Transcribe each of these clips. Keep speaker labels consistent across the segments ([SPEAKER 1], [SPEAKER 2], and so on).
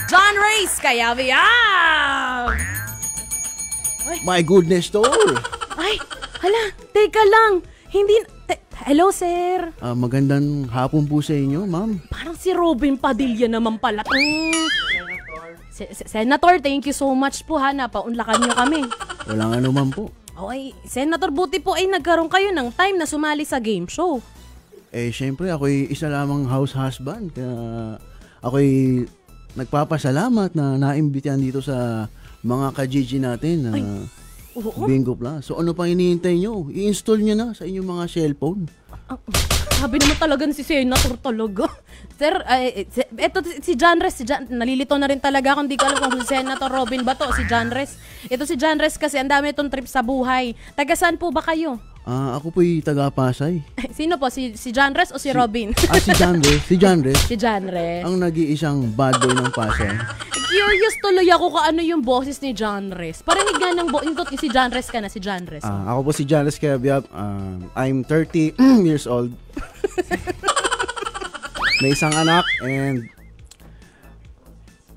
[SPEAKER 1] John Reyes Kayabyab!
[SPEAKER 2] My goodness, tol.
[SPEAKER 1] Ay, hala, teka lang. Hindi, hello, sir.
[SPEAKER 2] Magandang hapon po sa inyo, ma'am.
[SPEAKER 1] Parang si Robin Padilla naman pala. Senator, thank you so much po ha. Napaunlakan nyo kami.
[SPEAKER 2] Walang ano man po.
[SPEAKER 1] Okay, Senator, buti po ay nagkaroon kayo ng time na sumali sa game show.
[SPEAKER 2] Syempre, ako'y isa lamang house husband. Kaya ako'y nagpapasalamat na naimbitahan dito sa mga ka-GG natin na Bingo Plus. So ano pang hinihintay nyo? I-install nyo na sa inyong mga cellphone.
[SPEAKER 1] Sabi naman talaga si Senator talaga. Sir, eto si Janres, nalilito na rin talaga kung di ko alam kung si Senator Robin ba to, si Janres. Ito si Janres kasi ang dami itong trip sa buhay. Taga saan po ba kayo?
[SPEAKER 2] Ako po'y taga-Pasay.
[SPEAKER 1] Sino po? Si Janres o si Robin?
[SPEAKER 2] Si Janres. Si Janres.
[SPEAKER 1] Si Janres.
[SPEAKER 2] Ang nag-iisang bad boy ng Pasay.
[SPEAKER 1] Curious tuloy ako kung ano yung boses ni Janres. Parinig nga ng si Janres ka na, si Janres.
[SPEAKER 2] Ako po si Janres Kayabyab. I'm 30 years old. May isang anak and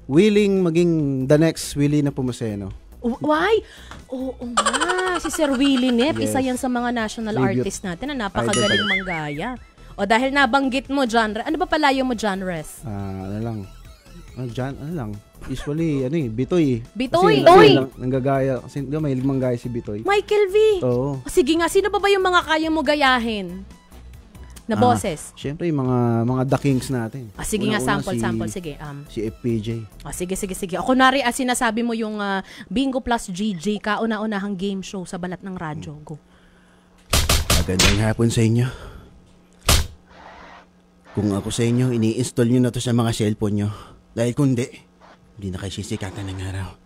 [SPEAKER 2] willing maging the next Willie na Pumaseno.
[SPEAKER 1] Why? Oo nga, si Sir Willie Nep,
[SPEAKER 2] Yes.
[SPEAKER 1] isa yan sa mga national
[SPEAKER 2] Tribute.
[SPEAKER 1] artist natin na napakagaling manggaya. O dahil nabanggit mo, Janres, ano ba palayo mo, Janres?
[SPEAKER 2] Ano lang. Ano lang. Usually, Bitoy.
[SPEAKER 1] Bitoy!
[SPEAKER 2] Kasi nanggagaya. Kasi may limang gaya si Bitoy.
[SPEAKER 1] Michael V!
[SPEAKER 2] Oo.
[SPEAKER 1] Sige nga, sino ba yung mga kaya mo gayahin? Na boses?
[SPEAKER 2] Siyempre, yung mga The Kings natin.
[SPEAKER 1] Sige nga, sample, sige.
[SPEAKER 2] Si FPJ.
[SPEAKER 1] Sige. Ako nari, sinasabi mo yung Bingo Plus GG, kauna-unahang game show sa balat ng radyo. Go.
[SPEAKER 2] Magandang hapon sa inyo. Kung ako sa inyo, ini-install nyo na to sa mga cellphone nyo. Dahil kundi, hindi na kayo sisikatan ng araw.